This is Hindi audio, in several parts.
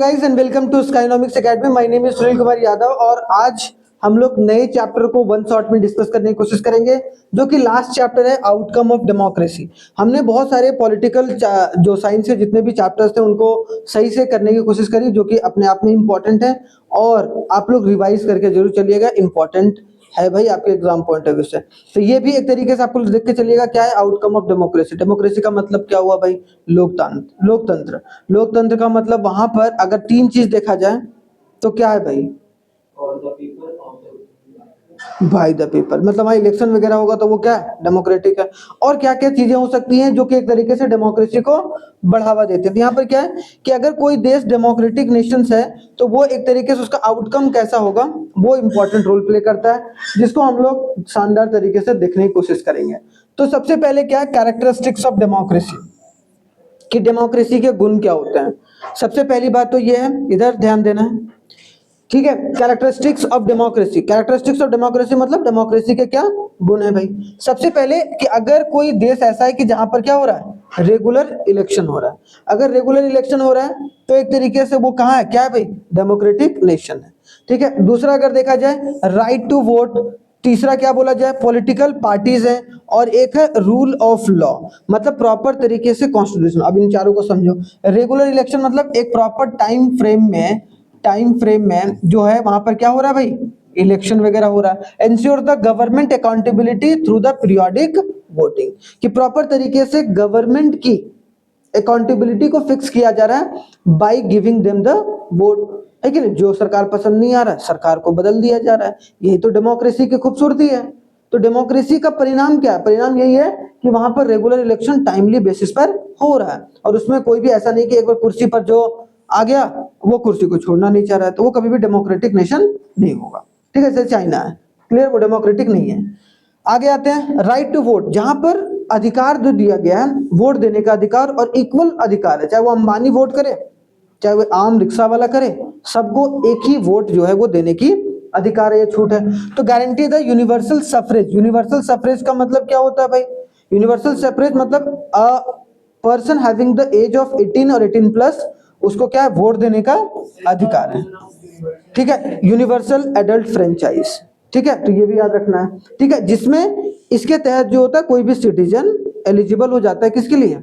Guys and welcome to Skynomics Academy. My name is Sunil Kumar Yadav और आज हम लोग नए चैप्टर को वन शॉट में डिस्कस करने की कोशिश करेंगे, जो कि लास्ट चैप्टर है आउटकम ऑफ डेमोक्रेसी। हमने बहुत सारे पॉलिटिकल जो साइंस के जितने भी चैप्टर्स थे उनको सही से करने की कोशिश करी, जो कि अपने आप में इंपॉर्टेंट है और आप लोग रिवाइज करके जरूर चलिएगा, इंपॉर्टेंट है भाई आपके एग्जाम पॉइंट ऑफ व्यू से। तो ये भी एक तरीके से आपको देख के चलिएगा क्या है आउटकम ऑफ डेमोक्रेसी। डेमोक्रेसी का मतलब क्या हुआ भाई? लोकतंत्र। लोकतंत्र लोकतंत्र का मतलब वहां पर अगर तीन चीज देखा जाए तो क्या है भाई? भाई द पीपल, मतलब वहाँ इलेक्शन वगैरह होगा तो वो क्या है? डेमोक्रेटिक है। और क्या क्या चीजें हो सकती हैं जो कि एक तरीके से डेमोक्रेसी को बढ़ावा देते हैं। तो यहाँ पर क्या है कि अगर कोई देश डेमोक्रेटिक नेशंस है तो वो एक तरीके से उसका आउटकम कैसा होगा वो इंपॉर्टेंट रोल प्ले करता है, जिसको हम लोग शानदार तरीके से देखने की कोशिश करेंगे। तो सबसे पहले क्या है कैरेक्टरिस्टिक्स ऑफ डेमोक्रेसी, कि डेमोक्रेसी के गुण क्या होते हैं। सबसे पहली बात तो ये है, इधर ध्यान देना है, ठीक है। Characteristics of democracy, characteristics of democracy मतलब डेमोक्रेसी के क्या गुण है भाई। सबसे पहले कि अगर कोई देश ऐसा है कि जहां पर क्या हो रहा है? रेगुलर इलेक्शन हो रहा है। अगर रेगुलर इलेक्शन हो रहा है तो एक तरीके से वो कहाँ है? क्या है भाई? डेमोक्रेटिक नेशन है, ठीक है। दूसरा अगर देखा जाए राइट टू वोट। तीसरा क्या बोला जाए? पॉलिटिकल पार्टीज है। और एक है रूल ऑफ लॉ, मतलब प्रॉपर तरीके से कॉन्स्टिट्यूशन। अब इन चारों को समझो। रेगुलर इलेक्शन मतलब एक प्रॉपर टाइम फ्रेम में जो है वहां पर क्या हो रहा है भाई? इलेक्शन वगैरह हो रहा है। Ensure the government accountability through the periodic voting, कि प्रॉपर तरीके से गवर्नमेंट की अकाउंटेबिलिटी को फिक्स किया जा रहा है by giving them the vote, है कि नहीं। जो सरकार पसंद नहीं आ रहा है सरकार को बदल दिया जा रहा है। यही तो डेमोक्रेसी की खूबसूरती है। तो डेमोक्रेसी का परिणाम क्या है? परिणाम यही है कि वहां पर रेगुलर इलेक्शन टाइमली बेसिस पर हो रहा है और उसमें कोई भी ऐसा नहीं कि एक बार कुर्सी पर जो आ गया वो कुर्सी को छोड़ना नहीं चाह रहा है, तो वो कभी भी डेमोक्रेटिक नेशन नहीं होगा, ठीक है। जैसे चाइना है, क्लियर, वो डेमोक्रेटिक नहीं है। आगे आते हैं राइट टू वोट, जहां पर अधिकार जो दिया गया है वोट देने का अधिकार और इक्वल अधिकार है, चाहे वो अंबानी वोट करे चाहे वो आम रिक्शा वाला करे, सबको एक ही वोट जो है वो देने की अधिकार है, ये छूट है। तो guarantee the universal suffrage. Universal suffrage का मतलब क्या होता है भाई? यूनिवर्सल सफरेज मतलब a person having the age of 18 और 18 प्लस, उसको क्या है? वोट देने का अधिकार है, ठीक है। यूनिवर्सल एडल्ट फ्रेंचाइज, ठीक है, तो ये भी याद रखना है, ठीक है। जिसमें इसके तहत जो होता है कोई भी सिटीजन एलिजिबल हो जाता है किसके लिए?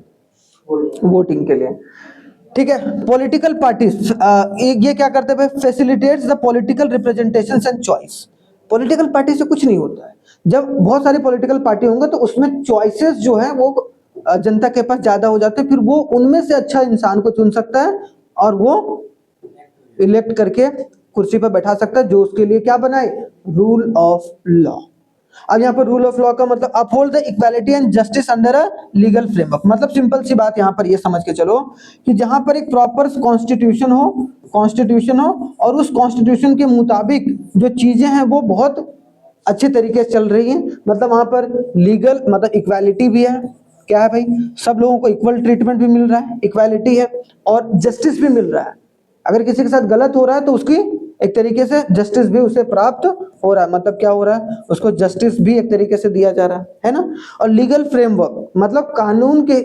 वोटिंग के लिए, ठीक है। पॉलिटिकल पार्टीज ये क्या करते हैं? Facilitates the political representation and choice. Political party से कुछ नहीं होता है। जब बहुत सारी पॉलिटिकल पार्टी होंगे तो उसमें चॉइसेस जो है वो जनता के पास ज्यादा हो जाते हैं, फिर वो उनमें से अच्छा इंसान को चुन सकता है और वो इलेक्ट करके कुर्सी पर बैठा सकता है जो उसके लिए क्या बनाए? Rule of law. अब यहाँ पर रूल ऑफ लॉ का मतलब uphold the equality and justice under a legal framework. मतलब सिंपल सी बात यहाँ पर ये समझ के चलो कि जहां पर एक प्रॉपर कॉन्स्टिट्यूशन हो और उस कॉन्स्टिट्यूशन के मुताबिक जो चीजें हैं वो बहुत अच्छे तरीके से चल रही हैं, मतलब वहां पर लीगल मतलब इक्वालिटी भी है, क्या है भाई? सब लोगों को इक्वल ट्रीटमेंट भी मिल रहा है, इक्वालिटी है, और जस्टिस भी मिल रहा है। अगर किसी के साथ गलत हो रहा है तो उसकी एक तरीके से जस्टिस भी उसे प्राप्त हो रहा है, मतलब क्या हो रहा है? उसको जस्टिस भी एक तरीके से दिया जा रहा है ना। और लीगल फ्रेमवर्क मतलब कानून के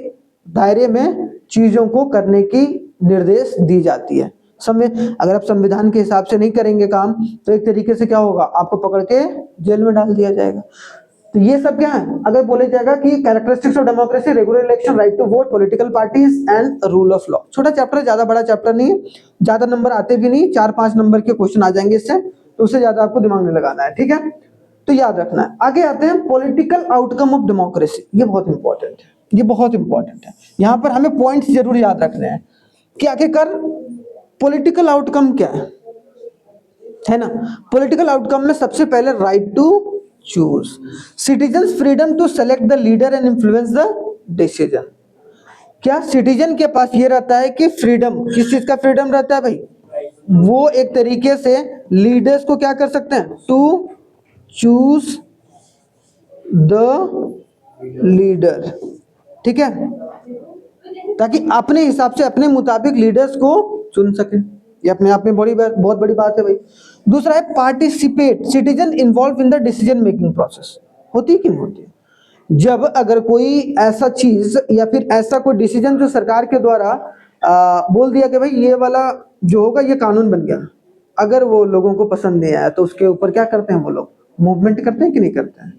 दायरे में चीजों को करने की निर्देश दी जाती है। अगर आप संविधान के हिसाब से नहीं करेंगे काम तो एक तरीके से क्या होगा? आपको पकड़ के जेल में डाल दिया जाएगा। तो ये सब क्या है? अगर बोले जाएगा कि characteristics of democracy, regular election, right to vote, political parties and rule of law. छोटा चैप्टर है, ज्यादा बड़ा चैप्टर नहीं है, ज्यादा नंबर आते भी नहीं, 4-5 नंबर के क्वेश्चन आ जाएंगे इससे, तो उससे ज्यादा आपको दिमाग में लगाना है, ठीक है। तो याद रखना है। आगे आते हैं पॉलिटिकल आउटकम ऑफ डेमोक्रेसी। ये बहुत इंपॉर्टेंट है, ये बहुत इंपॉर्टेंट है। यहाँ पर हमें पॉइंट्स जरूर याद रखने हैं कि आखिरकार पॉलिटिकल आउटकम क्या है ना। पॉलिटिकल आउटकम में सबसे पहले right to choose, citizen freedom to select the leader and influence the decision. क्या सिटीजन के पास ये रहता है कि फ्रीडम, किस चीज का फ्रीडम रहता है भाई? वो एक तरीके से लीडर्स को क्या कर सकते हैं? टू चूज द लीडर, ठीक है, ताकि अपने हिसाब से अपने मुताबिक लीडर्स को चुन सके। ये अपने आप में बहुत बड़ी बात है भाई। दूसरा है participate, citizen involve in the decision making process. होती क्यों होती है? जब अगर कोई ऐसा चीज या फिर ऐसा कोई डिसीजन जो सरकार के द्वारा बोल दिया कि भाई ये वाला जो होगा ये कानून बन गया, अगर वो लोगों को पसंद नहीं आया तो उसके ऊपर क्या करते हैं वो लोग, मूवमेंट करते हैं कि नहीं करते हैं,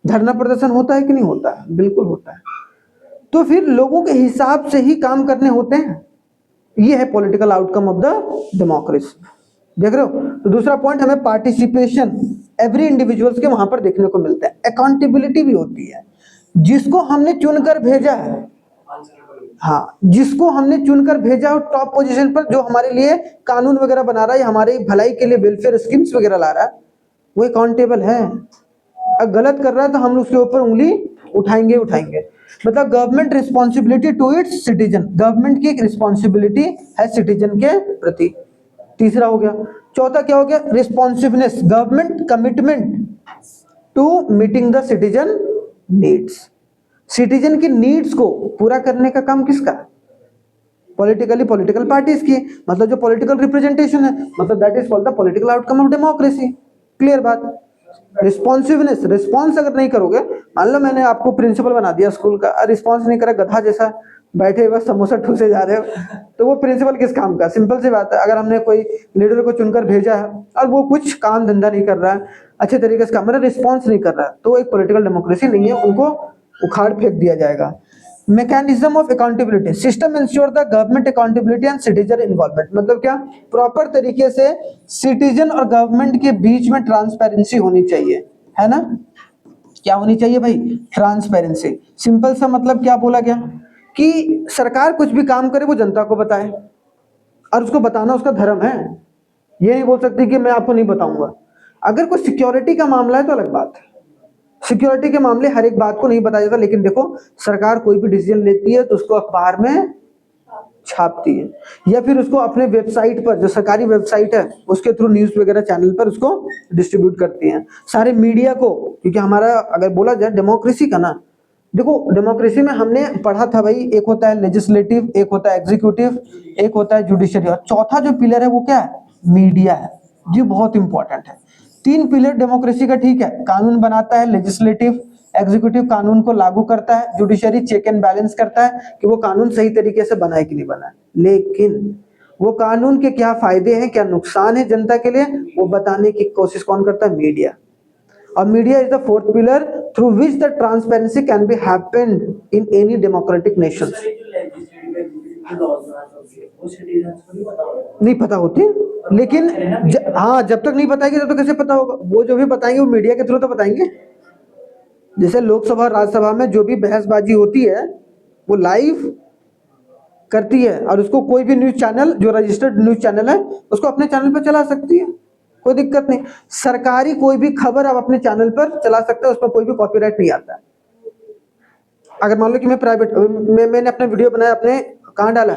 धरना प्रदर्शन होता है कि नहीं होता है, बिल्कुल होता है। तो फिर लोगों के हिसाब से ही काम करने होते हैं, ये है political outcome of the democracy. देख रहे हो? तो दूसरा पॉइंट हमें पार्टिसिपेशन एवरी इंडिविजुअल्स के वहां पर देखने को मिलता है। अकाउंटेबिलिटी भी होती है, जिसको हमने चुनकर भेजा है, हाँ, जिसको हमने चुनकर भेजा हो टॉप पोजीशन पर, जो हमारे लिए कानून वगैरह बना रहा है, हमारे भलाई के लिए वेलफेयर स्कीम्स वगैरह ला रहा है, वो अकाउंटेबल है। अगर गलत कर रहा है तो हम उसके ऊपर उंगली उठाएंगे उठाएंगे। मतलब government responsibility to its citizen, government की एक रिस्पॉन्सिबिलिटी है सिटीजन के प्रति। तीसरा हो गया। चौथा क्या हो गया? Responsiveness, government commitment to meeting the citizen needs. Citizen की नीड्स को पूरा करने का काम किसका? पॉलिटिकल पार्टीज की, मतलब जो पॉलिटिकल रिप्रेजेंटेशन है, मतलब that is called the political outcome of democracy. Clear बात? रिस्पॉन्सिवनेस, रिस्पॉन्स अगर नहीं करोगे, मान लो मैंने आपको प्रिंसिपल बना दिया स्कूल का, रिस्पॉन्स नहीं करा, गधा जैसा बैठे बस समोसा ठूसे जा रहे हो, तो वो प्रिंसिपल किस काम का? सिंपल सी बात है, अगर हमने कोई लीडर को चुनकर भेजा है और वो कुछ काम धंधा नहीं कर रहा है अच्छे तरीके से, मतलब रिस्पॉन्स नहीं कर रहा है, तो एक पॉलिटिकल डेमोक्रेसी नहीं है, उनको उखाड़ फेंक दिया जाएगा। Mechanism of accountability, system ensure the government accountability and citizen involvement. मतलब क्या? प्रॉपर तरीके से सिटीजन और गवर्नमेंट के बीच में ट्रांसपेरेंसी होनी चाहिए, है ना? क्या होनी चाहिए भाई? ट्रांसपेरेंसी। सिंपल सा मतलब क्या बोला गया कि सरकार कुछ भी काम करे वो जनता को बताए, और उसको बताना उसका धर्म है। ये नहीं बोल सकती कि मैं आपको नहीं बताऊंगा। अगर कोई सिक्योरिटी का मामला है तो अलग बात है, सिक्योरिटी के मामले हर एक बात को नहीं बताया जाता, लेकिन देखो सरकार कोई भी डिसीजन लेती है तो उसको अखबार में छापती है, या फिर उसको अपने वेबसाइट पर, जो सरकारी वेबसाइट है उसके थ्रू न्यूज वगैरह चैनल पर उसको डिस्ट्रीब्यूट करती हैं सारे मीडिया को। क्योंकि हमारा अगर बोला जाए डेमोक्रेसी का ना, देखो डेमोक्रेसी में हमने पढ़ा था भाई, एक होता है लेजिस्लेटिव, एक होता है एग्जीक्यूटिव, एक होता है जुडिशरी, और चौथा जो पिलर है वो क्या है? मीडिया है, जो बहुत इंपॉर्टेंट है। तीन पिलर डेमोक्रेसी का, ठीक है? कानून बनाता है लेजिस्लेटिव, एग्जीक्यूटिव कानून को लागू करता है, जुडिशरी चेक एंड बैलेंस करता है कि वो कानून सही तरीके से बना है कि नहीं बना है, लेकिन वो कानून के क्या फायदे हैं, क्या नुकसान है जनता के लिए, वो बताने की कोशिश कौन करता है? मीडिया। और media is the fourth pillar through which the transparency can be happened in any democratic nation. नहीं पता होती, लेकिन हाँ, जब तक नहीं बताएंगे तब तक कैसे पता होगा? वो जो भी बताएंगे वो मीडिया के थ्रू तो बताएंगे। जैसे लोकसभा राज्यसभा में जो भी बहसबाजी होती है वो लाइव करती है, और उसको कोई भी न्यूज चैनल, जो रजिस्टर्ड न्यूज चैनल है, उसको अपने चैनल पर चला सकती है, कोई दिक्कत नहीं। सरकारी कोई भी खबर आप अपने चैनल पर चला सकते हैं, उसमें कोई भी कॉपीराइट नहीं आता है। अगर मान लो कि मैं प्राइवेट, मैंने अपना वीडियो बनाया, अपने कहाँ डाला?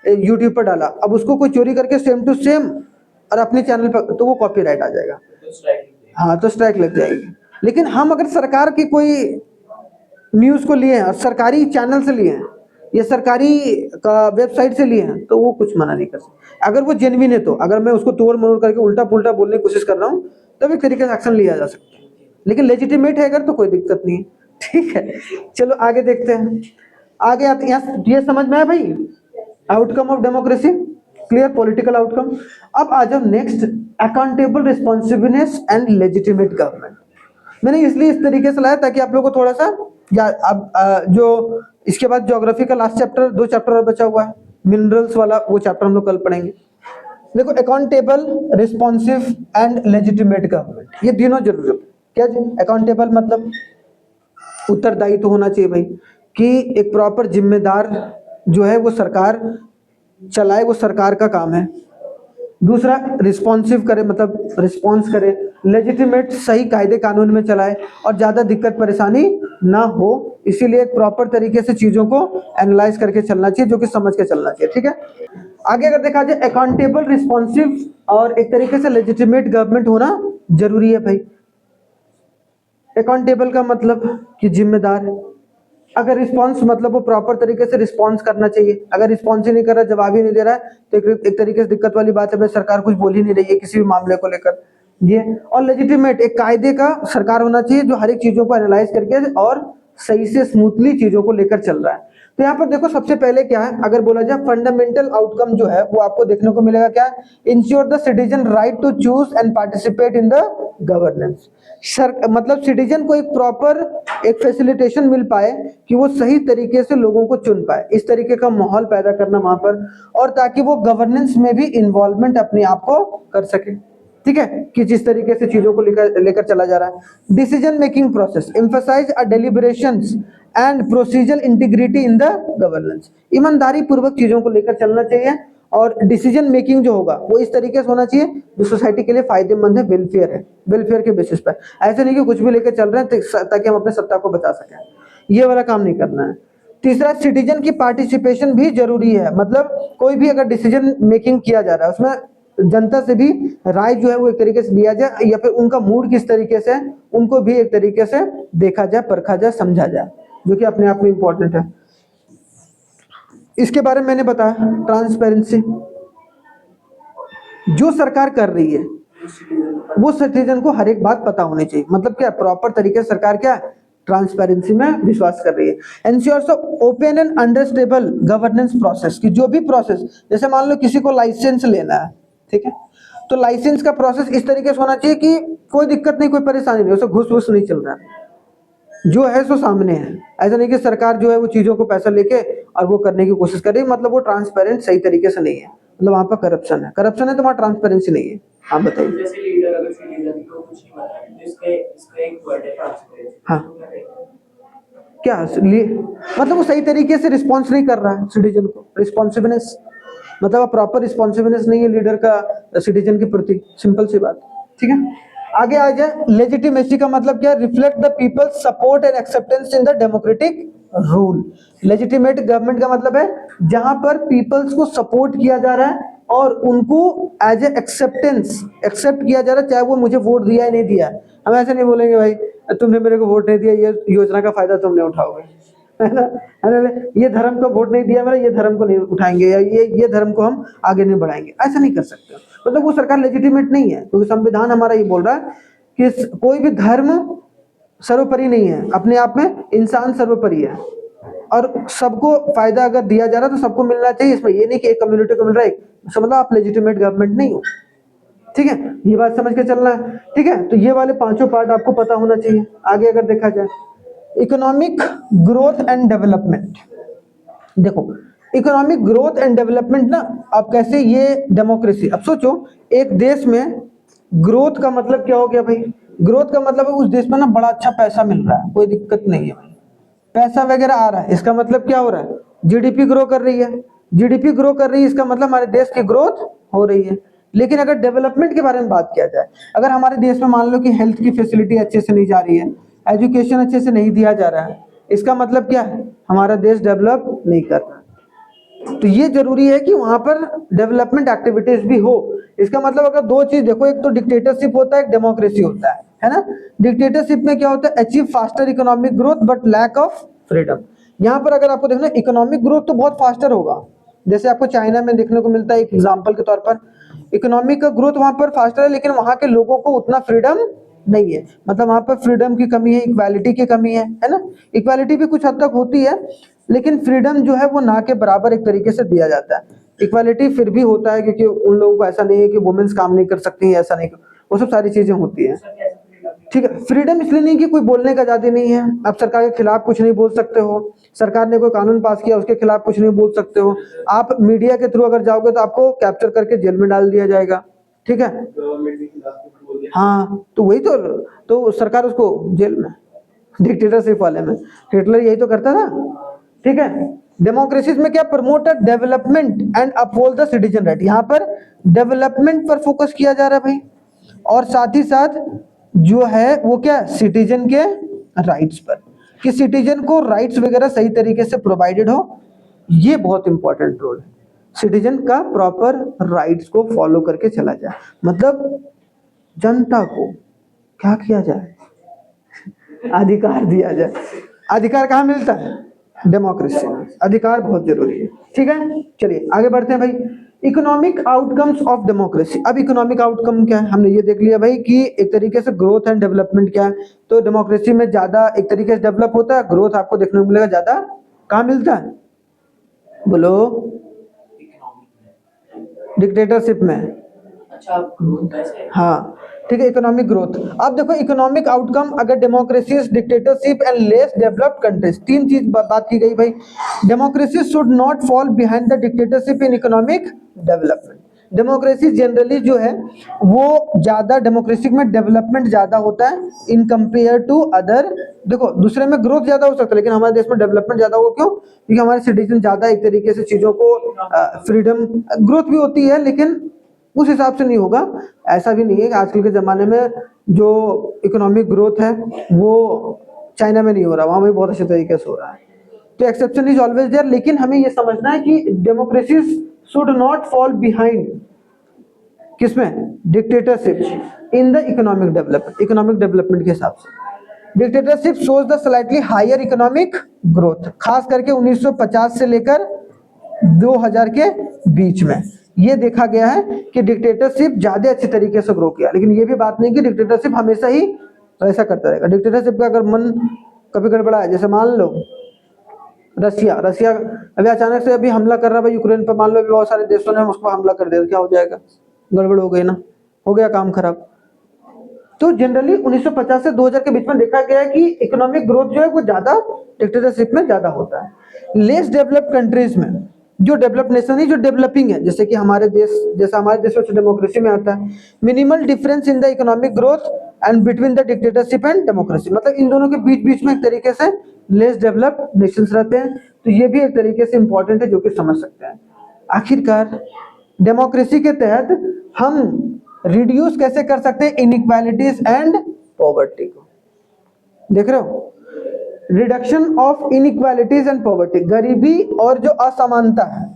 यूट्यूब पर डाला, अब उसको कोई चोरी करके सेम टू सेम और अपने चैनल पर, तो वो कॉपीराइट आ जाएगा, हाँ, तो स्ट्राइक लग जाएगी। लेकिन हम अगर सरकार की कोई न्यूज को लिए हैं और सरकारी चैनल से लिए हैं या सरकारी का वेबसाइट से लिए हैं, तो वो कुछ मना नहीं कर सकते। अगर वो जेन्युइन है तो, अगर मैं उसको तोड़ मरोड़ करके उल्टा पुल्टा बोलने की कोशिश कर रहा हूँ तब एक तरीके से एक्शन लिया जा सकता है, लेकिन लेजिटिमेट है अगर तो कोई दिक्कत नहीं है, ठीक है? चलो आगे देखते हैं। आगे आते हैं, ये समझ में आया भाई outcome of democracy, clear? Political outcome. अब आ जाओ next, accountable, responsibleness and legitimate government. मैंने इसलिए इस तरीके से लाया ताकि आप लोगों को थोड़ा सा, या अब जो इसके बाद ज्योग्राफी का लास्ट चैप्टर, 2 चैप्टर और बचा हुआ है, मिनरल्स वाला, वो चैप्टर हम लोग कल पढ़ेंगे। देखो accountable, responsive and legitimate government, ये तीनों जरूरी है। क्या जी? अकाउंटेबल मतलब उत्तरदायी तो होना चाहिए भाई, कि एक प्रॉपर जिम्मेदार जो है वो सरकार चलाए, वो सरकार का काम है। दूसरा रिस्पॉन्सिव करे, मतलब रिस्पॉन्स करे। लेजिटिमेट, सही कायदे कानून में चलाए और ज़्यादा दिक्कत परेशानी ना हो, इसीलिए एक प्रॉपर तरीके से चीज़ों को एनालाइज करके चलना चाहिए, जो कि समझ के चलना चाहिए, ठीक है? आगे अगर देखा जाए, अकाउंटेबल, रिस्पॉन्सिव और एक तरीके से लेजिटिमेट गवर्नमेंट होना जरूरी है भाई। अकाउंटेबल का मतलब कि जिम्मेदार है, अगर रिस्पॉन्स मतलब वो प्रॉपर तरीके से रिस्पॉन्स करना चाहिए, अगर रिस्पॉन्स ही नहीं कर रहा, जवाब ही नहीं दे रहा है, तो एक तरीके से दिक्कत वाली बात है भाई, सरकार कुछ बोल ही नहीं रही है किसी भी मामले को लेकर ये। और लेजिटिमेट, एक कायदे का सरकार होना चाहिए जो हर एक चीजों को एनालाइज करके और सही से स्मूथली चीजों को लेकर चल रहा है। तो यहाँ पर देखो सबसे पहले क्या है, अगर बोला जाए फंडामेंटल आउटकम जो है वो आपको देखने को मिलेगा क्या, ensure the citizen right to choose and participate in the governance. मतलब सिटीजन को एक प्रॉपर एक फैसिलिटेशन मिल पाए कि वो सही तरीके से लोगों को चुन पाए, इस तरीके का माहौल पैदा करना वहां पर, और ताकि वो गवर्नेंस में भी इन्वॉल्वमेंट अपने आप को कर सके, ठीक है, कि जिस तरीके से चीजों को लेकर चला जा रहा है। Decision making process emphasize a deliberations and procedural integrity in the governance. ईमानदारी पूर्वक चीजों को लेकर चलना चाहिए, और डिसीजन मेकिंग जो होगा वो इस तरीके से होना चाहिए जो सोसाइटी के लिए फायदेमंद है, वेलफेयर के बेसिस पर। ऐसे नहीं कि कुछ भी लेकर चल रहे हैं ताकि हम अपने सत्ता को बचा सकें, ये वाला काम नहीं करना है। तीसरा, सिटीजन की पार्टिसिपेशन भी जरूरी है, मतलब कोई भी अगर डिसीजन मेकिंग किया जा रहा है उसमें जनता से भी राय जो है वो एक तरीके से लिया जाए, या फिर उनका मूड किस तरीके से, उनको भी एक तरीके से देखा जाए, परखा जाए, समझा जाए, जो कि अपने आप में इंपॉर्टेंट है। इसके बारे में मैंने बताया ट्रांसपेरेंसी, जो सरकार कर रही है वो सिटीजन को हर एक बात पता होनी चाहिए, मतलब क्या प्रॉपर तरीके से सरकार क्या ट्रांसपेरेंसी में विश्वास कर रही है। Ensures open and understandable governance process, की जो भी प्रोसेस, जैसे मान लो किसी को लाइसेंस लेना है, ठीक है, तो लाइसेंस का प्रोसेस इस तरीके से होना चाहिए कि कोई दिक्कत नहीं, कोई परेशानी नहीं, उसे घूस वूस नहीं चल रहा है, जो है सो सामने है। ऐसा नहीं कि सरकार जो है वो चीजों को पैसा लेके और वो करने की कोशिश कर रही है, मतलब वो ट्रांसपेरेंट सही तरीके से नहीं है, मतलब वहां पर करप्शन है तो वहाँ ट्रांसपेरेंसी नहीं है। आप बताइए। जैसे लीडर अगर सिटीजन को कुछ नहीं पता है, इसका एक वर्ड है ट्रांसपेरेंसी। हाँ, क्या मतलब वो सही तरीके से रिस्पॉन्स नहीं कर रहा है सिटीजन को, रिस्पॉन्सिवनेस, मतलब प्रॉपर रिस्पॉन्सिवनेस नहीं है लीडर का सिटीजन के प्रति, सिंपल सी बात, ठीक है। आगे आ जाए, लेजिटिमेसी का मतलब क्या, reflect the people's support and acceptance in the democratic rule. Legitimate government का मतलब है जहां पर पीपल्स को सपोर्ट किया जा रहा है और उनको एज ए एक्सेप्ट किया जा रहा है, चाहे वो मुझे वोट दिया है नहीं दिया। हम ऐसे नहीं बोलेंगे भाई तुमने मेरे को वोट नहीं दिया, ये योजना का फायदा तुम नहीं उठाओगे, है ना, ये धर्म को वोट नहीं दिया मेरा, ये धर्म को नहीं उठाएंगे, या ये धर्म को हम आगे नहीं बढ़ाएंगे, ऐसा नहीं कर सकते। मतलब वो सरकार लेजिटिमेट नहीं है, क्योंकि संविधान हमारा ये बोल रहा है कि कोई भी धर्म सर्वोपरि नहीं है, अपने आप में इंसान सर्वोपरि है, और सबको फायदा अगर दिया जा रहा है तो सबको मिलना चाहिए, इसमें ये नहीं कि एक कम्युनिटी को मिल रहा है, मतलब आप लेजिटिमेट गवर्नमेंट नहीं हो, ठीक है, ये बात समझ के चलना है, ठीक है। तो ये वाले पांचों पार्ट आपको पता होना चाहिए। आगे अगर देखा जाए, इकोनॉमिक ग्रोथ एंड डेवलपमेंट, देखो इकोनॉमिक ग्रोथ एंड डेवलपमेंट ना, अब कैसे ये डेमोक्रेसी, अब सोचो एक देश में ग्रोथ का मतलब क्या हो गया भाई, ग्रोथ का मतलब है उस देश में ना बड़ा अच्छा पैसा मिल रहा है, कोई दिक्कत नहीं है भाई, पैसा वगैरह आ रहा है, इसका मतलब क्या हो रहा है, जीडीपी ग्रो कर रही है, जीडीपी ग्रो कर रही है, इसका मतलब हमारे देश की ग्रोथ हो रही है। लेकिन अगर डेवलपमेंट के बारे में बात किया जाए, अगर हमारे देश में मान लो कि हेल्थ की फैसिलिटी अच्छे से नहीं जा रही है, एजुकेशन अच्छे से नहीं दिया जा रहा है, इसका मतलब क्या है, हमारा देश डेवलप नहीं कर रहा। तो ये जरूरी है कि वहां पर डेवलपमेंट एक्टिविटीज भी हो। इसका मतलब अगर दो चीज देखो, एक तो डिक्टेटरशिप होता है, एक डेमोक्रेसी होता है ना। डिक्टेटरशिप में क्या होता है, achieve faster economic growth but lack of freedom. यहाँ पर अगर आपको देखना, इकोनॉमिक ग्रोथ तो बहुत फास्टर होगा, जैसे आपको चाइना में देखने को मिलता है एक एग्जाम्पल के तौर पर, इकोनॉमिक का ग्रोथ वहां पर फास्टर है, लेकिन वहां के लोगों को उतना फ्रीडम नहीं है, मतलब वहां पर फ्रीडम की कमी है, इक्वालिटी की कमी है ना। इक्वालिटी भी कुछ हद तक होती है, लेकिन फ्रीडम जो है वो ना के बराबर एक तरीके से दिया जाता है। इक्वालिटी फिर भी होता है, क्योंकि उन लोगों को ऐसा नहीं है कि वुमेन्स काम नहीं कर सकती हैं, ऐसा नहीं, वो सब सारी चीजें होती है, ठीक है। फ्रीडम इसलिए नहीं कि कोई बोलने का आजादी नहीं है, आप सरकार के खिलाफ कुछ नहीं बोल सकते हो, सरकार ने कोई कानून पास किया उसके खिलाफ कुछ नहीं बोल सकते हो, आप मीडिया के थ्रू अगर जाओगे तो आपको कैप्चर करके जेल में डाल दिया जाएगा, ठीक है। हाँ, तो वही तो सरकार उसको जेल में, डिक्टेटरशिप वाले में हिटलर यही तो करता था, ठीक है। डेमोक्रेसी में क्या, promoted development and uphold the citizen right, यहाँ पर डेवलपमेंट पर फोकस किया जा रहा है भाई, और साथ ही साथ जो है वो क्या, सिटीजन के राइट्स पर, कि सिटीजन को राइट्स वगैरह सही तरीके से प्रोवाइडेड हो, ये बहुत इंपॉर्टेंट रोल है, सिटीजन का प्रॉपर राइट्स को फॉलो करके चला जाए, मतलब जनता को क्या किया जाए, अधिकार दिया जाए। अधिकार कहाँ मिलता है, डेमोक्रेसी में अधिकार बहुत जरूरी है, ठीक है। चलिए आगे बढ़ते हैं भाई, इकोनॉमिक आउटकम्स ऑफ डेमोक्रेसी। अब इकोनॉमिक आउटकम क्या है, हमने ये देख लिया भाई कि एक तरीके से ग्रोथ एंड डेवलपमेंट क्या है, तो डेमोक्रेसी में ज्यादा एक तरीके से डेवलप होता है, ग्रोथ आपको देखने को मिलेगा ज्यादा कहाँ मिलता है, बोलो। इकोनॉमिक में। डिक्टेटरशिप में। अच्छा, ग्रोथ कैसे? हाँ ठीक है, इकोनॉमिक ग्रोथ। अब देखो इकोनॉमिक आउटकम अगर democracies, dictatorship and less developed countries, तीन चीज बात की गई भाई। Democracy should not fall behind the dictatorship in economic development. Democracy generally जो है वो ज्यादा, डेमोक्रेसी में डेवलपमेंट ज्यादा होता है इन कंपेयर टू अदर। देखो दूसरे में ग्रोथ ज्यादा हो सकता है लेकिन हमारे देश में डेवलपमेंट ज्यादा हो, क्यों? क्योंकि हमारे सिटीजन ज्यादा एक तरीके से चीजों को, फ्रीडम, ग्रोथ भी होती है लेकिन उस हिसाब से नहीं होगा। ऐसा भी नहीं है कि आजकल के ज़माने में जो इकोनॉमिक ग्रोथ है वो चाइना में नहीं हो रहा, वहाँ भी बहुत अच्छे तरीके से हो रहा है। तो एक्सेप्शन इज ऑलवेज देयर, लेकिन हमें ये समझना है कि democracy should not fall behind किसमें? Dictatorship in the economic development के हिसाब से। Dictatorship shows the slightly higher economic growth, खास करके 1950 से लेकर 2000 के बीच में ये देखा गया है कि डिक्टेटरशिप ज्यादा अच्छे तरीके से ग्रो किया। लेकिन ये भी बात नहीं कि डिक्टेटरशिप हमेशा ही ऐसा करता रहेगा। डिक्टेटरशिप का अगर मन कभी गड़बड़ा है, जैसे मान लो रसिया अभी अचानक से अभी हमला कर रहा है भाई यूक्रेन पर, मान लो अभी बहुत सारे देशों ने उसको हमला कर दिया, क्या हो जाएगा? गड़बड़ हो गई ना, हो गया काम खराब। तो जनरली 1950 से 2000 के बीच में देखा गया है कि इकोनॉमिक ग्रोथ जो है वो ज्यादा डिक्टेटरशिप में ज्यादा होता है। लेस डेवलप्ड कंट्रीज में, जो डेवलप्ड नेशन है, जो डेवलपिंग है, जैसे कि हमारे देश, जैसा हमारे देश में डेमोक्रेसी में आता है, minimal difference in the economic growth and between the dictatorship and democracy, मतलब इन दोनों के बीच में एक तरीके से लेस डेवलप्ड नेशंस रहते हैं। तो ये भी एक तरीके से इंपॉर्टेंट है जो कि समझ सकते हैं। आखिरकार डेमोक्रेसी के तहत हम रिड्यूस कैसे कर सकते हैं इनइक्वालिटीज एंड पॉवर्टी को? देख रहे हो, reduction of inequalities and poverty, गरीबी और जो असमानता है,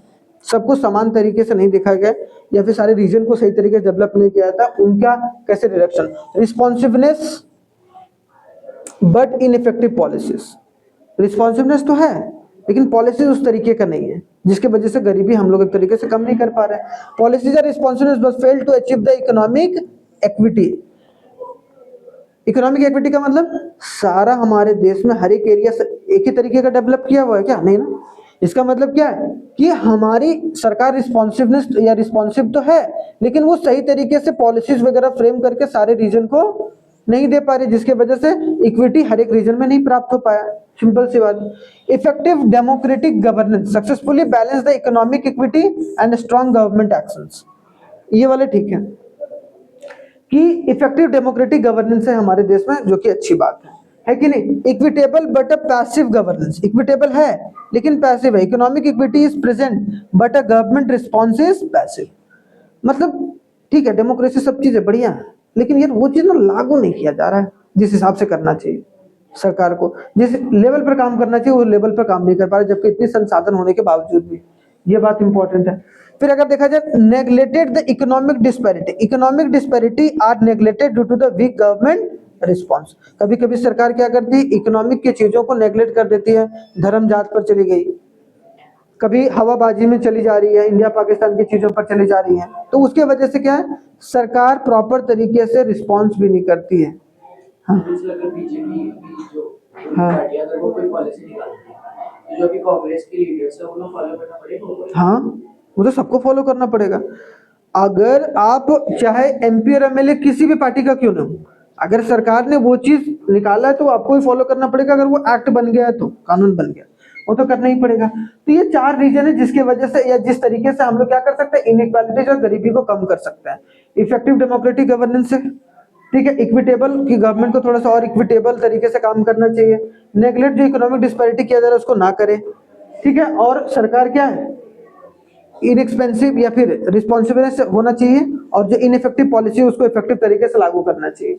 सबको समान तरीके से नहीं देखा गया या फिर सारे रीजन को सही तरीके से डेवलप नहीं किया था, उनका कैसे reduction. Responsiveness but ineffective policies, responsiveness तो है लेकिन पॉलिसीज उस तरीके का नहीं है जिसके वजह से गरीबी हम लोग एक तरीके से कम नहीं कर पा रहे हैं। Policies are responsiveness but fail to achieve the economic equity. Economic equity का मतलब सारा हमारे देश में हर एक एरिया एक ही तरीके का डेवलप किया हुआ है क्या? नहीं ना। इसका मतलब क्या है कि हमारी सरकार रिस्पॉन्सिवनेस या रिस्पॉन्सिव तो है लेकिन वो सही तरीके से पॉलिसीज वगैरह फ्रेम करके सारे रीजन को नहीं दे पा रही, जिसके वजह से इक्विटी हर एक रीजन में नहीं प्राप्त हो पाया। सिंपल सी बात। Effective democratic governance successfully balance the economic equity and strong government actions, ये वाले ठीक है कि इफेक्टिव डेमोक्रेटिक गवर्नेंस है हमारे देश में, जो कि अच्छी बात है कि नहीं। Equitable but a passive governance, equitable है लेकिन पैसिव है। Economic equity is present but a government response is passive, मतलब ठीक है डेमोक्रेसी सब चीजें बढ़िया है लेकिन यार वो चीज ना लागू नहीं किया जा रहा है जिस हिसाब से करना चाहिए। सरकार को जिस लेवल पर काम करना चाहिए वो लेवल पर काम नहीं कर पा रहे, जबकि इतनी संसाधन होने के बावजूद भी। ये बात इंपॉर्टेंट है। फिर अगर देखा जाए neglected the economic disparity, economic disparity are neglected due to the weak government response. कभी कभी सरकार क्या करती है, इकोनॉमिक की चीजों को नेग्लेक्ट कर देती है, धर्म जात पर चली गई, कभी हवाबाजी में चली जा रही है, इंडिया पाकिस्तान की चीजों पर चली जा रही है। तो उसके वजह से क्या है, सरकार प्रॉपर तरीके से रिस्पॉन्स भी नहीं करती है। हाँ, अगर बीजेपी जो हाँ पार्टी अगर वो कोई पॉलिसी निकालती है, जो भी कांग्रेस के लीडर्स है उन्हें फॉलो करना पड़ेगा। हाँ वो तो सबको फॉलो करना पड़ेगा। अगर आप चाहे एमपी और एमएलए किसी भी पार्टी का क्यों ना हो, अगर सरकार ने वो चीज निकाला है तो आपको ही फॉलो करना पड़ेगा। अगर वो एक्ट बन गया है तो कानून बन गया, वो तो करना ही पड़ेगा। तो ये चार रीजन है जिसकी वजह से या जिस तरीके से हम लोग क्या कर सकते हैं, इनइक्वालिटीज और गरीबी को कम कर सकते हैं। इफेक्टिव डेमोक्रेटिक गवर्नेंस से, ठीक है, इक्विटेबल की गवर्नमेंट को थोड़ा सा और इक्विटेबल तरीके से काम करना चाहिए। नेगलेक्ट जो इकोनॉमिक डिस्पैरिटी किया जा रहा है उसको ना करे, ठीक है। और सरकार क्या है, इनएक्सपेंसिव या फिर रिस्पॉन्सिबल होना चाहिए और जो इनइफेक्टिव पॉलिसी है उसको इफेक्टिव तरीके से लागू करना चाहिए।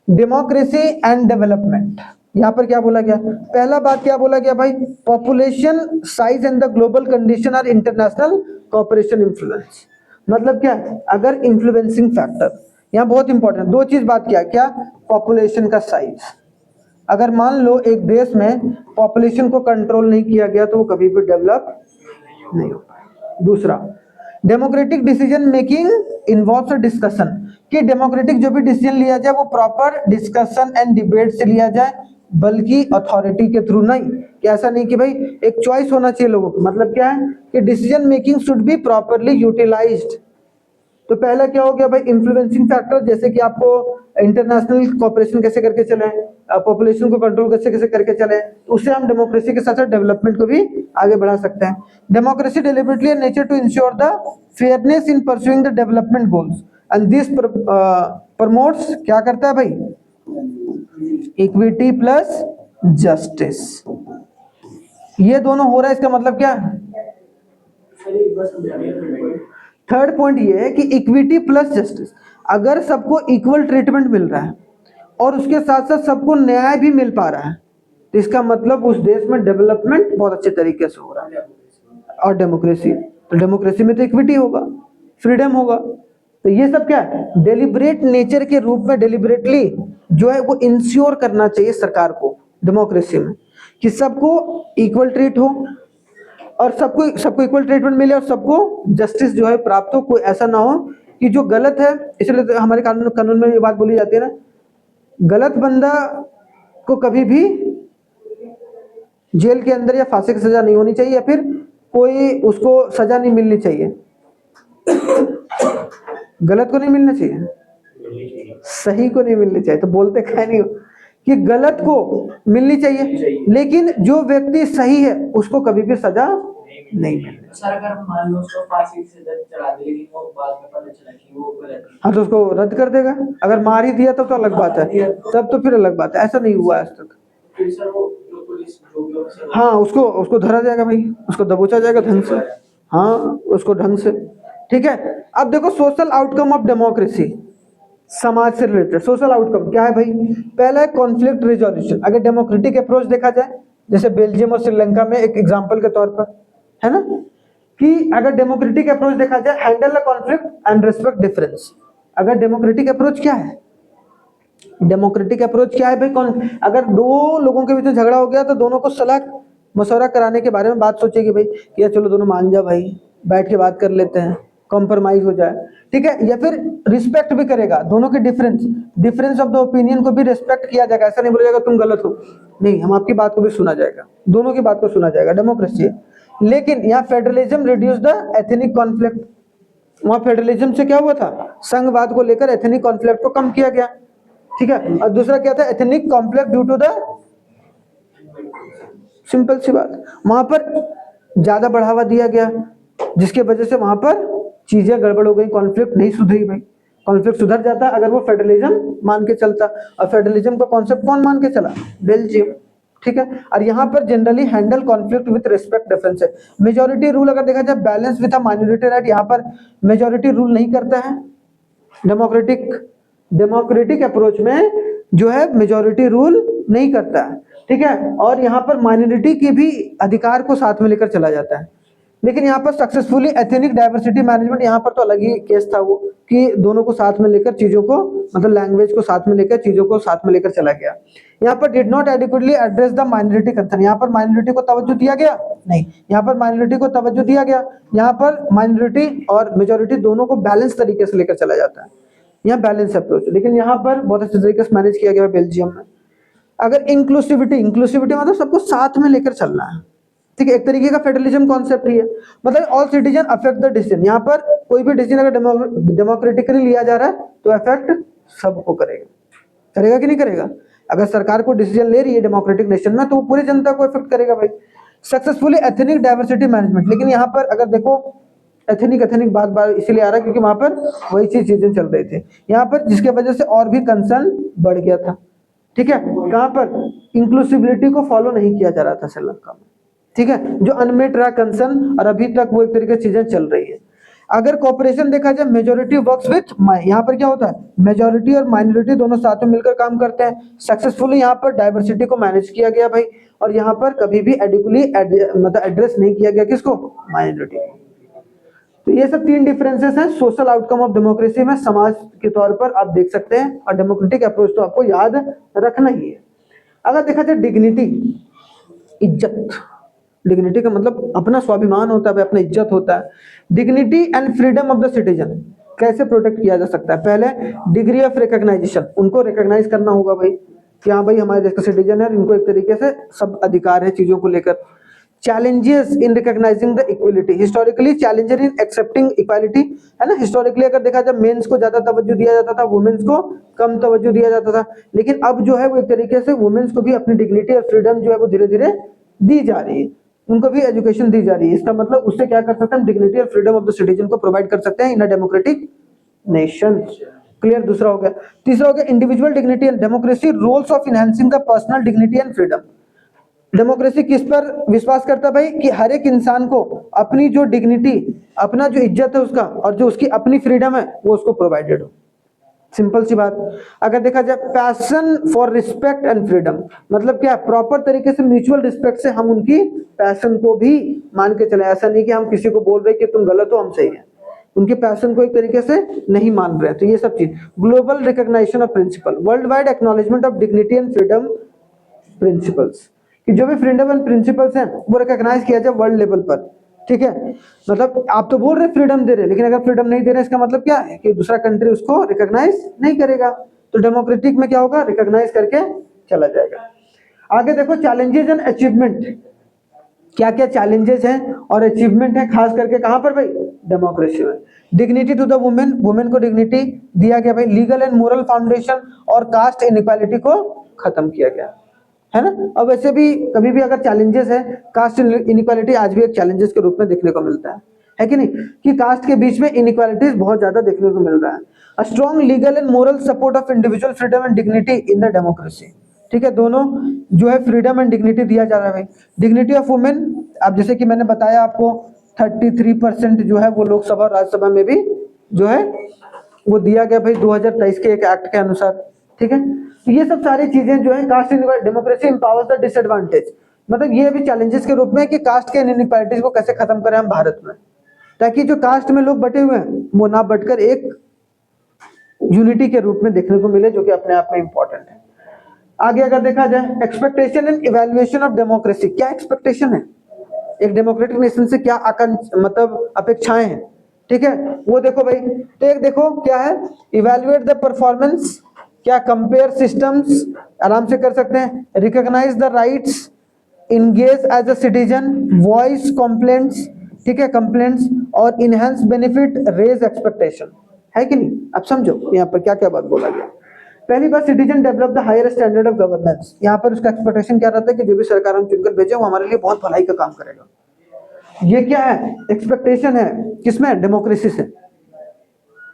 डेमोक्रेसी एंड डेवलपमेंट, यहाँ पर क्या बोला गया, पहला बात क्या बोला गया भाई, population size and the global condition are international cooperation influence. मतलब क्या है, अगर इन्फ्लुएंसिंग फैक्टर, यहाँ बहुत इंपॉर्टेंट दो चीज बात किया, क्या, पॉपुलेशन का साइज। अगर मान लो एक देश में पॉपुलेशन को कंट्रोल नहीं किया गया तो वो कभी भी डेवलप नहीं हो पाएगा। दूसरा, democratic decision making involves a discussion, कि डेमोक्रेटिक जो भी डिसीजन लिया जाए वो प्रॉपर डिस्कशन एंड डिबेट से लिया जाए, बल्कि अथॉरिटी के थ्रू नहीं। कि ऐसा नहीं कि भाई एक चॉइस होना चाहिए लोगों को, मतलब क्या है कि decision making should be properly utilized. तो पहला क्या हो गया भाई, इन्फ्लुएंसिंग फैक्टर, जैसे कि आपको इंटरनेशनल कॉपरेशन कैसे करके चले, पॉपुलेशन को कंट्रोल कैसे कैसे करके चले, तो उससे हम डेमोक्रेसी के साथ साथ डेवलपमेंट को भी आगे बढ़ा सकते हैं। Democracy deliberately nature to ensure the fairness in pursuing the development goals and this promotes, क्या करता है भाई, इक्विटी प्लस जस्टिस। ये दोनों हो रहा है, इसका मतलब क्या है? थर्ड पॉइंट ये है कि इक्विटी प्लस जस्टिस, अगर सबको इक्वल ट्रीटमेंट मिल रहा है और उसके साथ साथ सबको न्याय भी मिल पा रहा है, तो इसका मतलब उस देश में डेवलपमेंट बहुत अच्छे तरीके से हो रहा है। और डेमोक्रेसी, तो डेमोक्रेसी में तो इक्विटी होगा, फ्रीडम होगा। तो ये सब क्या है, डेलिबरेट नेचर के रूप में डेलिबरेटली जो है वो इंश्योर करना चाहिए सरकार को डेमोक्रेसी में कि सबको इक्वल ट्रीट हो और सबको इक्वल ट्रीटमेंट मिले और सबको जस्टिस जो है प्राप्त हो। कोई ऐसा ना हो कि जो गलत है, इसलिए तो हमारे कानून में ये बात बोली जाती है ना, गलत बंदा को कभी भी जेल के अंदर या फांसी की सजा नहीं होनी चाहिए, या फिर कोई उसको सजा नहीं मिलनी चाहिए। गलत को नहीं मिलना चाहिए, सही को नहीं मिलनी चाहिए। तो बोलते क्या नहीं हो कि गलत को मिलनी चाहिए, लेकिन जो व्यक्ति सही है उसको कभी भी सजा नहीं मिलनी। सर अगर मान लो उसको फांसी से चढ़ा दे, लेकिन वो बाद में पता चला कि वो गलत है, हाँ तो उसको रद्द कर देगा। अगर मार ही दिया तब तो अलग बात है, तब तो फिर अलग बात है। ऐसा नहीं हुआ आज तक। फिर सर वो जो पुलिस जो भी ऑफिसर, हाँ उसको धरा जाएगा भाई, उसको दबोचा जाएगा ढंग से, हाँ उसको ढंग से। ठीक है, अब देखो सोशल आउटकम ऑफ डेमोक्रेसी, समाज से रिलेटेड सोशल आउटकम क्या है भाई? पहला है कॉन्फ्लिक्ट रिजोल्यूशन। अगर डेमोक्रेटिक अप्रोच देखा जाए, जैसे बेल्जियम और श्रीलंका में एक एग्जांपल के तौर पर, है ना, कि अगर डेमोक्रेटिक अप्रोच देखा जाए, handle the conflict and respect difference. अगर डेमोक्रेटिक अप्रोच क्या है, डेमोक्रेटिक अप्रोच क्या है भाई? कौन, अगर दो लोगों के बीच में झगड़ा हो गया तो दोनों को सलाह मशवरा कराने के बारे में बात सोचेगी भाई कि यार चलो दोनों मान जा भाई, बैठ के बात कर लेते हैं, कॉम्प्रोमाइज हो जाए। ठीक है, या फिर रिस्पेक्ट भी करेगा दोनों के डिफरेंस ऑफ द ओपिनियन को भी रिस्पेक्ट किया जाएगा। ऐसा नहीं बोला जाएगा तुम गलत हो, नहीं, हम आपकी बात को भी सुना जाएगा, दोनों की बात को सुना जाएगा, डेमोक्रेसी है। लेकिन यहाँ federalism reduce the ethnic conflict. वहां फेडरलिज्म से क्या हुआ था, संघवाद को लेकर एथनिक कॉन्फ्लिक्ट को कम किया गया। ठीक है, और दूसरा क्या था, ethnic conflict due to the, simple सी बात, वहां पर ज्यादा बढ़ावा दिया गया, जिसके वजह से वहां पर चीजें गड़बड़ हो गई, कॉन्फ्लिक्ट नहीं सुधरी भाई। कॉन्फ्लिक्ट सुधर जाता अगर वो फेडरलिज्म मान के चलता, और फेडरलिज्म का कॉन्सेप्ट कौन मान के चला, बेल्जियम। ठीक है, और यहाँ पर generally handle conflict with respect difference है। मेजोरिटी रूल अगर देखा जाए, balance with a minority right, यहाँ पर मेजोरिटी रूल नहीं करता है। डेमोक्रेटिक अप्रोच में जो है मेजोरिटी रूल नहीं करता है। ठीक है, और यहाँ पर माइनॉरिटी के भी अधिकार को साथ में लेकर चला जाता है। लेकिन यहाँ पर सक्सेसफुली एथनिक डाइवर्सिटी मैनेजमेंट, यहाँ पर तो अलग ही केस था वो, कि दोनों को साथ में लेकर चीजों को, मतलब लैंग्वेज को साथ में लेकर चीजों को साथ में लेकर चला गया। यहाँ पर did not adequately address the minority concern, यहाँ पर माइनॉरिटी को तवज्जो दिया गया नहीं, यहाँ पर माइनॉरिटी को तवज्जो दिया गया। यहाँ पर माइनॉरिटी और मेजोरिटी दोनों को बैलेंस तरीके से लेकर चला जाता है, यहाँ बैलेंस अप्रोच। लेकिन यहाँ पर बहुत अच्छे तरीके से मैनेज किया गया है बेल्जियम में। अगर इंक्लूसिविटी मतलब सबको साथ में लेकर चलना है। ठीक है, एक तरीके का फेडरलिज्म कॉन्सेप्ट ही है, मतलब all citizen affect the decision. यहाँ पर कोई भी डिसीजन अगर डेमोक्रेटिकली लिया जा रहा है तो अफेक्ट सबको करेगा कि नहीं करेगा? अगर सरकार को डिसीजन ले रही है डेमोक्रेटिक नेशन में, तो वो पूरी जनता को इफेक्ट करेगा भाई। सक्सेसफुली एथनिक डाइवर्सिटी मैनेजमेंट, लेकिन यहाँ पर अगर देखो एथनिक बात बार इसीलिए आ रहा है क्योंकि वहां पर वही चीजें चल रही थी यहाँ पर, जिसके वजह से और भी कंसर्न बढ़ गया था। ठीक है, कहाँ पर इंक्लूसिविटी को फॉलो नहीं किया जा रहा था श्रीलंका में। ठीक है, जो अनमेट रहा कंसर्न, और अभी तक वो एक तरीके से चीजें चल रही है। अगर कॉपरेशन देखा जाए, मेजोरिटी वर्क्स विथ, यहाँ पर क्या होता है, मेजोरिटी और माइनॉरिटी दोनों साथ में मिलकर काम करते हैं। सक्सेसफुली यहाँ पर डाइवर्सिटी को मैनेज किया गया भाई, और यहाँ पर कभी भी एडिक्वली मतलब एड्रेस नहीं किया गया किसको, माइनॉरिटी को। तो ये सब तीन डिफरेंसेस हैं सोशल आउटकम ऑफ डेमोक्रेसी में, समाज के तौर पर आप देख सकते हैं। और डेमोक्रेटिक अप्रोच तो आपको याद रखना ही है। अगर देखा जाए डिग्निटी, इज्जत, डिग्निटी का मतलब अपना स्वाभिमान होता है, अपना इज्जत होता है। Dignity and freedom of the citizen कैसे प्रोटेक्ट किया जा सकता है? पहले डिग्री ऑफ रिकॉग्नाइजेशन, उनको रिकॉग्नाइज करना होगा भाई। कि हाँ भाई हमारे देश का सिटीजन है, इनको एक तरीके से सब अधिकार है चीजों को लेकर। Challenges in recognising the equality, historically challenger in accepting equality, है ना। हिस्टोरिकली अगर देखा जाए मेंस को ज्यादा तवज्जो दिया जाता था, वुमेन्स को कम तवज्जो दिया जाता था, लेकिन अब जो है वो एक तरीके से वुमेन्स को भी अपनी डिग्निटी और फ्रीडम जो है वो धीरे धीरे दी जा रही है, उनको भी एजुकेशन दी जा रही है। इसका मतलब उससे क्या कर सकते हैं हम, डिग्निटी और फ्रीडम ऑफ द सिटीजन को प्रोवाइड कर सकते हैं in a democratic nation. Clear, दूसरा हो गया। तीसरा हो गया individual dignity and democracy, roles of enhancing the personal dignity and freedom. Democracy किस पर विश्वास करता है भाई, कि हर एक इंसान को अपनी जो डिग्निटी, अपना जो इज्जत है उसका और जो उसकी अपनी फ्रीडम है वो उसको प्रोवाइडेड हो। सिंपल सी बात। अगर देखा जाए passion for respect and freedom, मतलब क्या, प्रॉपर तरीके से म्यूचुअल रिस्पेक्ट से हम उनकी पैशन को भी मान के चले। ऐसा नहीं कि हम किसी को बोल रहे कि तुम गलत हो हम सही है, उनके पैशन को एक तरीके से नहीं मान रहे। तो ये सब चीज। Global recognition of principle, world wide acknowledgement of dignity and freedom principles, कि जो भी फ्रीडम एंड प्रिंसिपल्स हैं वो रिकॉग्नाइज किया जाए वर्ल्ड लेवल पर। ठीक है, मतलब आप तो बोल रहे फ्रीडम दे रहे, लेकिन अगर फ्रीडम नहीं दे रहे इसका मतलब क्या है कि दूसरा कंट्री उसको रिकॉग्नाइज नहीं करेगा। तो डेमोक्रेटिक में क्या होगा, रिकॉग्नाइज करके चला जाएगा। आगे देखो चैलेंजेस एंड अचीवमेंट, क्या क्या चैलेंजेस हैं और अचीवमेंट है खास करके कहां पर भाई, डेमोक्रेसी में। Dignity to the women, women को डिग्निटी दिया गया भाई। लीगल एंड मोरल फाउंडेशन और कास्ट इनइक्वालिटी को खत्म किया गया, है ना। अब वैसे भी कभी भी अगर चैलेंजेस है, कास्ट इनइक्वालिटी आज भी एक चैलेंजेस के रूप में देखने को मिलता है कि नहीं, कि कास्ट के बीच में इनइक्वालिटीज बहुत ज्यादा देखने को मिल रहा है। A strong legal and moral support of individual freedom and dignity in the democracy. ठीक है, दोनों जो है फ्रीडम एंड डिग्निटी दिया जा रहा है भाई। डिग्निटी ऑफ वुमेन, अब जैसे कि मैंने बताया आपको 33% जो है वो लोकसभा और राज्यसभा में भी जो है वो दिया गया भाई 2023 के एक एक्ट के अनुसार। ठीक है, तो ये सब सारी चीजें जो है caste democracy empowers the disadvantage, मतलब ये भी चैलेंजेस के रूप में कि कास्ट के इनइक्वालिटीज को कैसे खत्म करें हम भारत में, ताकि जो कास्ट में लोग बटे हुए हैं वो ना बटकर एक यूनिटी के रूप में देखने को मिले, जो कि अपने आप में इंपॉर्टेंट है। आगे अगर देखा जाए expectation and evaluation of democracy, क्या एक्सपेक्टेशन है एक डेमोक्रेटिक नेशन से, क्या मतलब अपेक्षाएं हैं। ठीक है, वो देखो भाई, तो एक देखो क्या है, इवैल्यूएट द परफॉर्मेंस, क्या कंपेयर सिस्टम्स आराम से कर सकते हैं, recognize the rights, engage as a citizen, voice complaints, ठीक है कंप्लेंट्स, और इनहेंस बेनिफिट, रेज एक्सपेक्टेशन, है कि नहीं। अब समझो यहाँ पर क्या क्या बात बोला गया। पहली बात, citizen develop the higher standard of governance, यहाँ पर उसका एक्सपेक्टेशन क्या रहता है कि जो भी सरकार हम चुनकर भेजे वो हमारे लिए बहुत भलाई का काम करेगा। ये क्या है, एक्सपेक्टेशन है किसमें, डेमोक्रेसी से,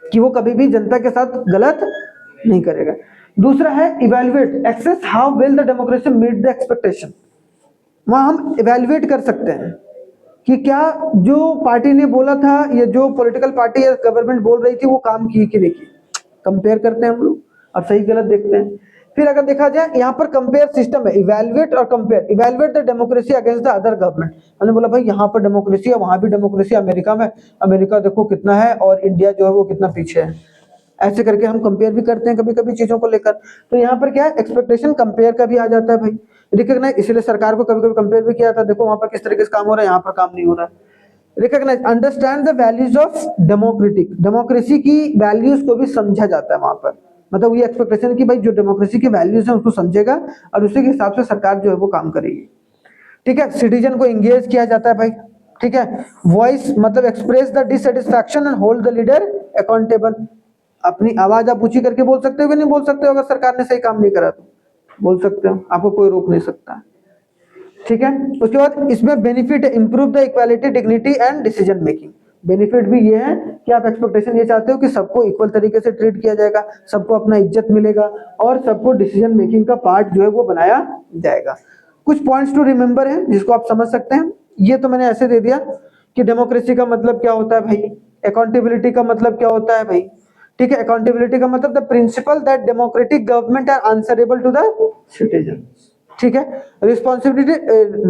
कि वो कभी भी जनता के साथ गलत नहीं करेगा। दूसरा है evaluate, access how well the democracy meet the expectation, वहां हम इवैल्यूएट कर सकते हैं कि क्या जो पार्टी ने बोला था या जो पॉलिटिकल पार्टी या गवर्नमेंट बोल रही थी वो काम की कि नहीं की, कंपेयर करते हैं हम लोग और सही गलत देखते हैं। फिर अगर देखा जाए यहाँ पर कंपेयर सिस्टम है, इवैल्यूएट और compare, evaluate the democracy against the other government, मैंने बोला भाई यहाँ पर डेमोक्रेसी है वहां भी डेमोक्रेसी, अमेरिका में अमेरिका देखो कितना है और इंडिया जो है वो कितना पीछे है, ऐसे करके हम कंपेयर भी करते हैं कभी कभी चीजों को लेकर। तो यहाँ पर क्या है, एक्सपेक्टेशन कंपेयर का भी आ जाता है भाई, रिकॉग्नाइज, इसलिए सरकार को कभी कभी कंपेयर भी किया था, देखो वहां पर किस तरीके से काम हो रहा है, यहाँ पर काम नहीं हो रहा है। Recognize, understand the values of democratic, democracy की वैल्यूज को भी समझा जाता है वहां पर, मतलब ये एक्सपेक्टेशन है कि भाई जो डेमोक्रेसी की वैल्यूज है उसको समझेगा और उसी के हिसाब से सरकार जो है वो काम करेगी। ठीक है, सिटीजन को इंगेज किया जाता है भाई। ठीक है, वॉइस मतलब express the dissatisfaction and hold the leader accountable, अपनी आवाज आप ऊंची करके बोल सकते हो कि नहीं बोल सकते हो, अगर सरकार ने सही काम नहीं करा तो बोल सकते हो, आपको कोई रोक नहीं सकता। ठीक है, उसके बाद इसमें बेनिफिट है, improve the equality, dignity and decision making, benefit भी ये है कि आप एक्सपेक्टेशन ये चाहते हो कि सबको इक्वल तरीके से ट्रीट किया जाएगा, सबको अपना इज्जत मिलेगा और सबको डिसीजन मेकिंग का पार्ट जो है वो बनाया जाएगा। कुछ पॉइंट्स टू रिमेंबर है जिसको आप समझ सकते हैं, ये तो मैंने ऐसे दे दिया कि डेमोक्रेसी का मतलब क्या होता है भाई, अकाउंटेबिलिटी का मतलब क्या होता है भाई। ठीक है, अकाउंटेबिलिटी का मतलब the principle that democratic government are answerable to the citizen. ठीक है, रिस्पॉन्सिबिलिटी,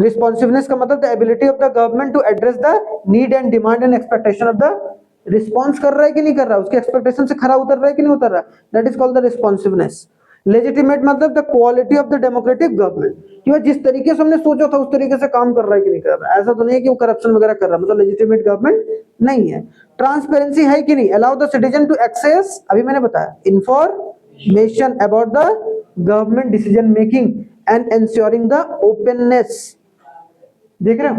रिस्पॉन्सिवनेस का मतलब the ability of the government to address the need and demand and expectation of the, response कर रहा है कि नहीं कर रहा, उसके एक्सपेक्टेशन से खरा उतर रहा है कि नहीं उतर रहा, that is called the responsiveness. Legitimate मतलब the quality of the democratic government, कि वह जिस तरीके से हमने सोचा था उस तरीके से काम कर रहा है कि नहीं कर रहा है, ऐसा तो नहीं है कि वो करप्शन वगैरह कर रहा है, मतलब लेजिटिमेट गवर्नमेंट नहीं है। ट्रांसपेरेंसी है कि नहीं, allow the citizen to access, अभी मैंने बताया, information about the government decision making and ensuring the openness. देख रहे हो,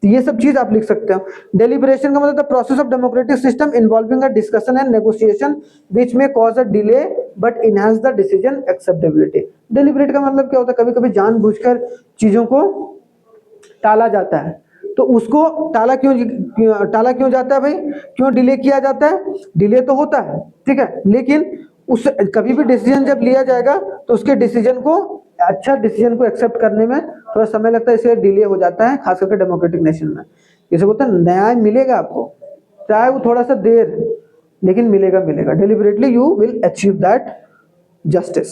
तो ये सब चीज आप लिख सकते हो। डेलिब्रेशन का मतलब the process of democratic system involving a discussion and negotiation which में cause a delay but enhance the decision acceptability. Deliberate का मतलब क्या होता है, कभी कभी जानबूझकर चीजों को टाला जाता है, तो उसको टाला क्यों जाता है भाई, क्यों डिले किया जाता है? डिले तो होता है, ठीक है, लेकिन उस कभी भी डिसीजन जब लिया जाएगा तो उसके डिसीजन को, अच्छा डिसीजन को एक्सेप्ट करने में थोड़ा समय लगता है, इसलिए डिले हो जाता है, खास करके डेमोक्रेटिक नेशन में। इसे बोलते हैं न्याय मिलेगा आपको, चाहे वो थोड़ा सा देर, लेकिन मिलेगा। Deliberately you will achieve that justice.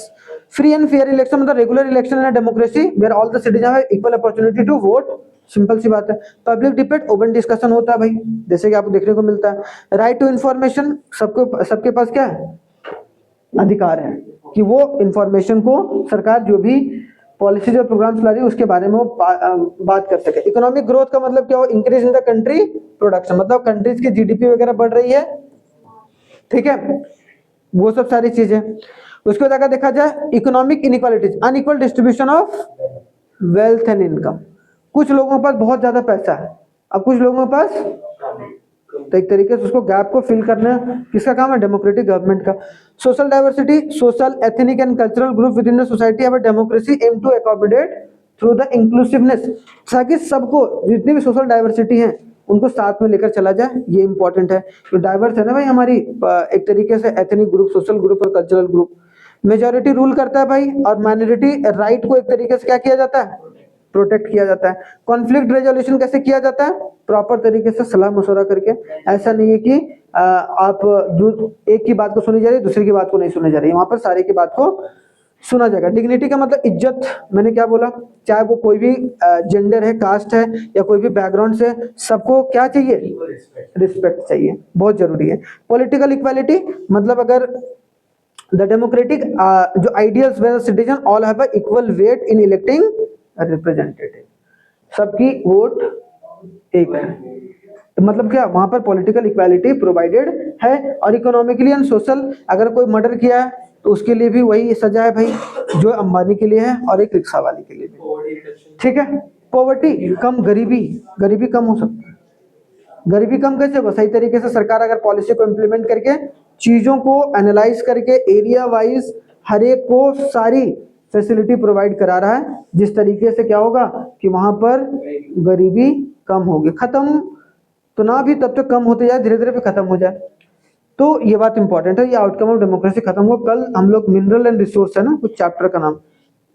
Free and fair election मतलब regular election in a democracy where all the citizens have equal opportunity to vote। Simple सी बात है। पब्लिक डिबेट, ओपन डिस्कशन होता है भाई, जैसे कि आपको देखने को मिलता है। राइट टू इंफॉर्मेशन, सबके पास क्या है, अधिकार है कि वो इंफॉर्मेशन को सरकार जो भी पॉलिसीज और प्रोग्राम्स ला रही है उसके बारे में वो बात कर सके। इकोनॉमिक ग्रोथ का मतलब क्या हो, increase in the country production, मतलब कंट्रीज की जीडीपी वगैरह बढ़ रही है, ठीक है, वो सब सारी चीजें। उसके बाद अगर देखा जाए economic inequalities, unequal distribution of wealth and income. कुछ लोगों के पास बहुत ज्यादा पैसा है, अब कुछ लोगों के पास, तो एक तरीके से उसको गैप को फिल करना किसका काम है, डेमोक्रेटिक गवर्नमेंट का। Social diversity, social ethnic and cultural group within the society have a democracy aim to accommodate through the inclusiveness, ताकि सबको, जितनी भी सोशल डाइवर्सिटी है उनको साथ में लेकर चला जाए, ये इंपॉर्टेंट है। तो डाइवर्स है ना भाई हमारी, एक तरीके से एथनिक ग्रुप, सोशल ग्रुप और कल्चरल ग्रुप। मेजॉरिटी रूल करता है भाई, और माइनॉरिटी राइट को एक तरीके से क्या किया जाता है, प्रोटेक्ट किया जाता है। कॉन्फ्लिक्ट रेजोल्यूशन कैसे किया जाता है, प्रॉपर तरीके से सलाह मशवरा करके। ऐसा नहीं है कि आप एक की बात को सुनी जा रही है, दूसरी की बात को नहीं सुनी जा रही है, वहां पर सारे की बात को सुना जाएगा। डिग्निटी का मतलब इज्जत, मैंने क्या बोला, चाहे वो कोई भी जेंडर है, कास्ट है, या कोई भी बैकग्राउंड से, सबको क्या चाहिए, रिस्पेक्ट चाहिए, बहुत जरूरी है। पॉलिटिकल इक्वालिटी मतलब अगर द डेमोक्रेटिक जो ideals where citizen all have a equal weight in electing representative, सबकी वोट एक है, तो मतलब क्या, वहां पर पॉलिटिकल इक्वालिटी प्रोवाइडेड है। और इकोनॉमिकली एंड सोशल, अगर कोई मर्डर किया है तो उसके लिए भी वही सजा है भाई, जो अंबानी के लिए है और एक रिक्शा वाले के लिए भी, ठीक है। पॉवर्टी कम, गरीबी कम हो सकती है। गरीबी कम कैसे होगा, सही तरीके से सरकार अगर पॉलिसी को इम्प्लीमेंट करके, चीजों को एनालाइज करके, एरिया वाइज हर एक को सारी फैसिलिटी प्रोवाइड करा रहा है, जिस तरीके से क्या होगा कि वहां पर गरीबी कम होगी। खत्म तो ना भी तब तक कम होते जाए, धीरे धीरे भी खत्म हो जाए, तो ये बात इंपॉर्टेंट है। ये आउटकम ऑफ डेमोक्रेसी खत्म हो। कल हम लोग मिनरल एंड रिसोर्स है ना कुछ चैप्टर का नाम,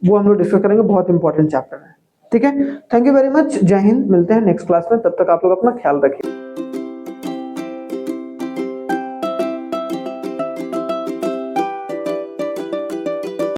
वो हम लोग डिस्कस करेंगे, बहुत इंपॉर्टेंट चैप्टर है, ठीक है। थैंक यू वेरी मच, जय हिंद, मिलते हैं नेक्स्ट क्लास में, तब तक आप लोग अपना ख्याल रखिए।